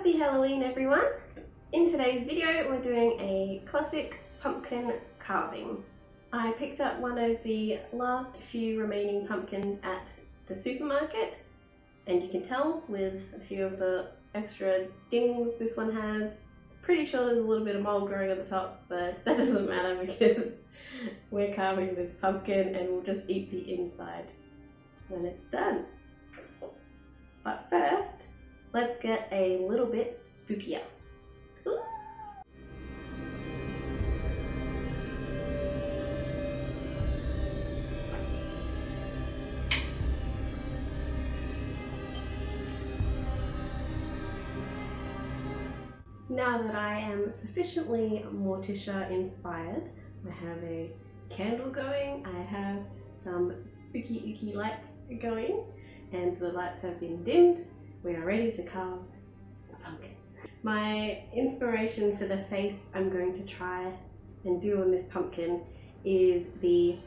Happy Halloween everyone! In today's video we're doing a classic pumpkin carving. I picked up one of the last few remaining pumpkins at the supermarket, and you can tell with a few of the extra dings this one has. Pretty sure there's a little bit of mold growing at the top, but that doesn't matter because we're carving this pumpkin and we'll just eat the inside when it's done. But first, let's get a little bit spookier. Ooh. Now that I am sufficiently Morticia inspired, I have a candle going, I have some spooky ooky lights going, and the lights have been dimmed. We are ready to carve the pumpkin. My inspiration for the face I'm going to try and do on this pumpkin is the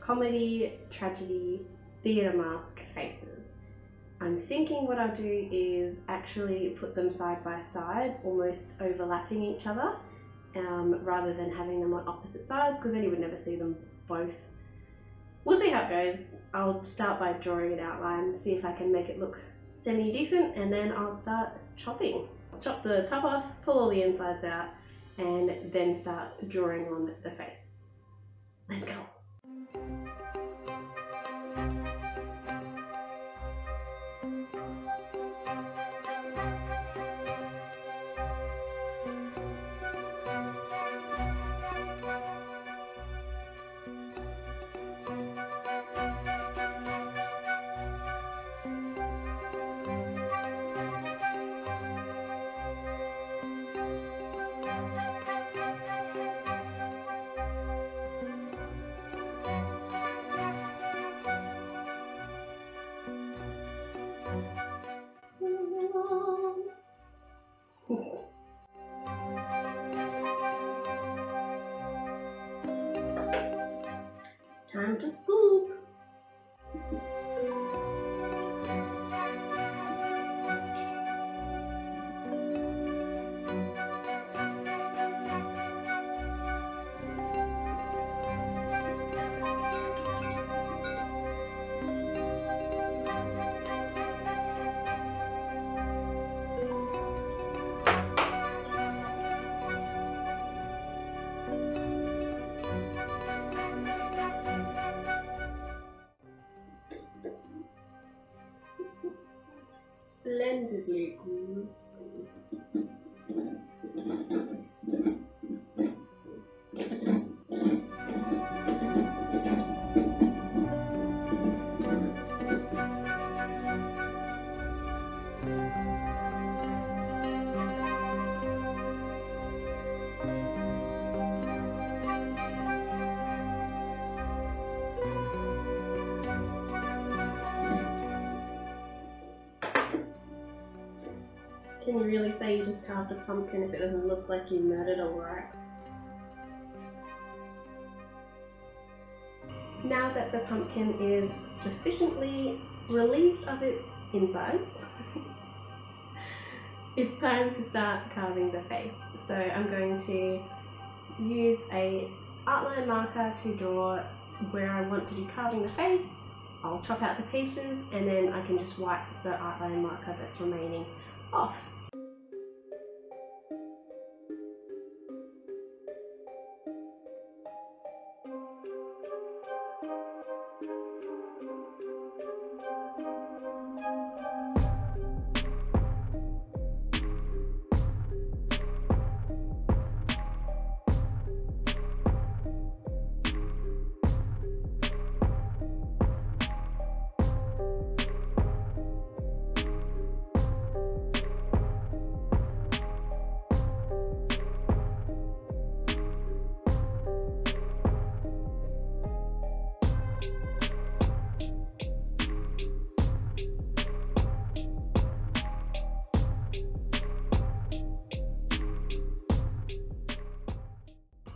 comedy, tragedy, theatre mask faces. I'm thinking what I'll do is actually put them side by side, almost overlapping each other, rather than having them on opposite sides, because then you would never see them both. We'll see how it goes. I'll start by drawing an outline, see if I can make it look semi-decent, and then I'll start chopping. I'll chop the top off, pull all the insides out, and then start drawing on the face. Let's go! Time to scoop! Splendidly gruesome. Can you really say you just carved a pumpkin if it doesn't look like you murdered a lorax? Now that the pumpkin is sufficiently relieved of its insides, it's time to start carving the face. So I'm going to use a outline marker to draw where I want to do carving the face. I'll chop out the pieces and then I can just wipe the outline marker that's remaining off.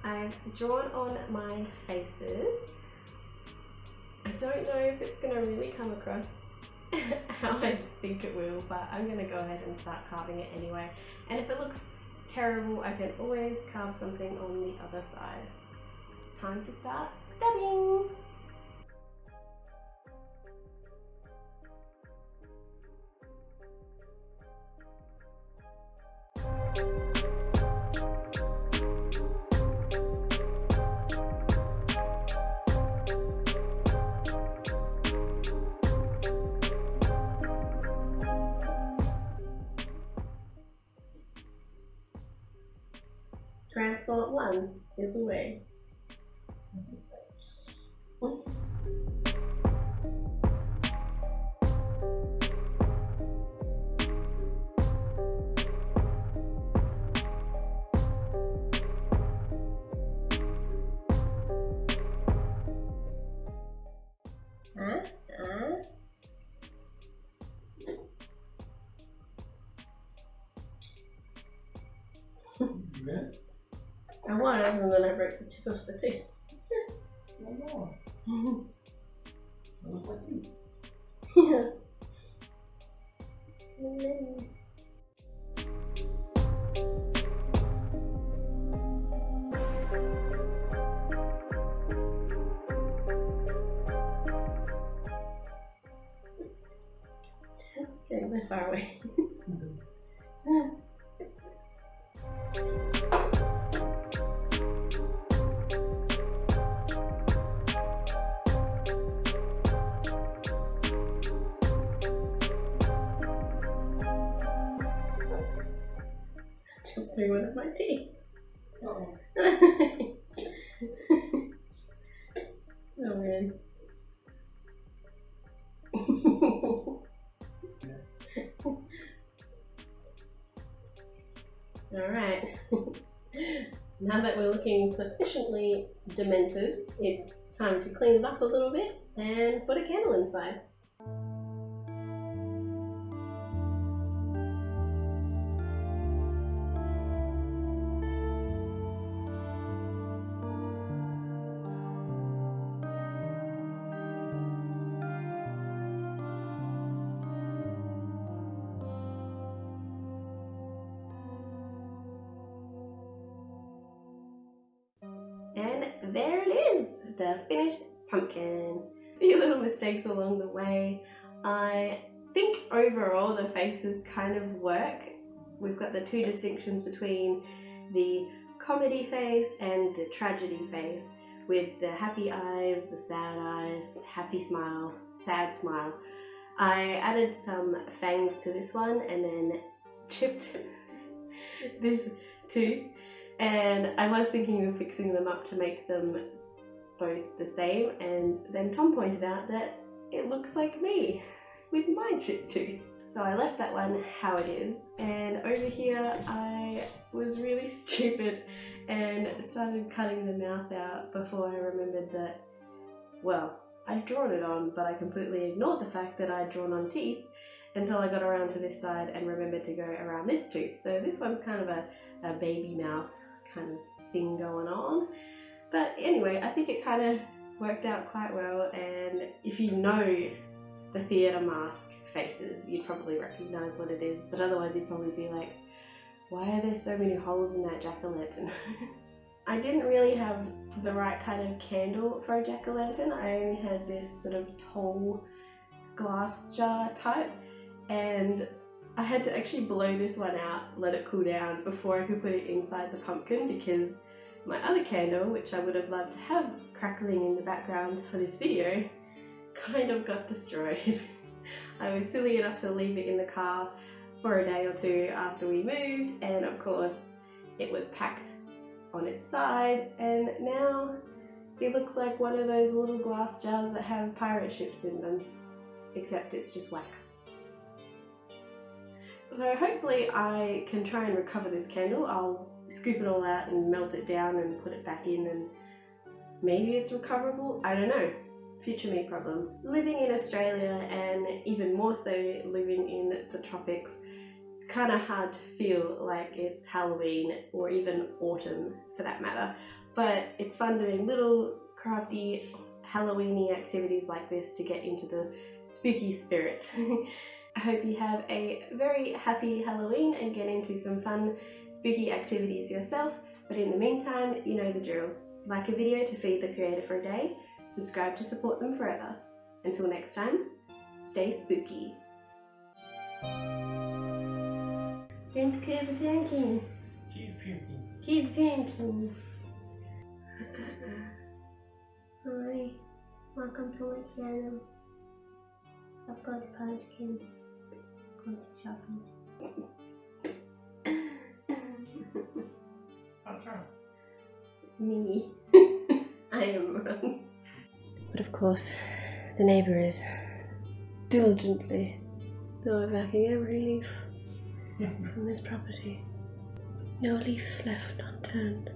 I've drawn on my faces. I don't know if it's going to really come across how I think it will, but I'm going to go ahead and start carving it anyway. And if it looks terrible, I can always carve something on the other side. Time to start stabbing! Transport 1 is away. I was, and then I broke the tip of the tooth. No more. I look like you. Yeah. It's getting so far away. Through one of my teeth. Oh. Oh man. Alright. Now that we're looking sufficiently demented, it's time to clean it up a little bit and put a candle inside. And there it is, the finished pumpkin. A few little mistakes along the way. I think overall the faces kind of work. We've got the two distinctions between the comedy face and the tragedy face, with the happy eyes, the sad eyes, happy smile, sad smile. I added some fangs to this one and then chipped this tooth. And I was thinking of fixing them up to make them both the same, and then Tom pointed out that it looks like me with my chipped tooth. So I left that one how it is, and over here I was really stupid and started cutting the mouth out before I remembered that, well, I'd drawn it on, but I completely ignored the fact that I'd drawn on teeth until I got around to this side and remembered to go around this tooth. So this one's kind of a baby mouth kind of thing going on. But anyway, I think it kind of worked out quite well, and if you know the theatre mask faces, you'd probably recognise what it is, but otherwise you'd probably be like, why are there so many holes in that jack-o'-lantern? I didn't really have the right kind of candle for a jack-o'-lantern. I only had this sort of tall glass jar type, and I had to actually blow this one out, let it cool down before I could put it inside the pumpkin, because my other candle, which I would have loved to have crackling in the background for this video, kind of got destroyed. I was silly enough to leave it in the car for a day or two after we moved, and of course it was packed on its side, and now it looks like one of those little glass jars that have pirate ships in them, except it's just wax. So hopefully I can try and recover this candle. I'll scoop it all out and melt it down and put it back in, and maybe it's recoverable. I don't know. Future me problem. Living in Australia, and even more so living in the tropics, it's kind of hard to feel like it's Halloween or even autumn for that matter. But it's fun doing little crafty Halloweeny activities like this to get into the spooky spirit. I hope you have a very happy Halloween and get into some fun spooky activities yourself. But in the meantime, you know the drill. Like a video to feed the creator for a day, subscribe to support them forever. Until next time, stay spooky. Don't keep thinking. Keep puking. Keep thinking. Hi, welcome to my channel. I've got a pumpkin. Going to shopping. What's wrong? Me. I am wrong. But of course, the neighbour is diligently backing every leaf from this property. No leaf left unturned.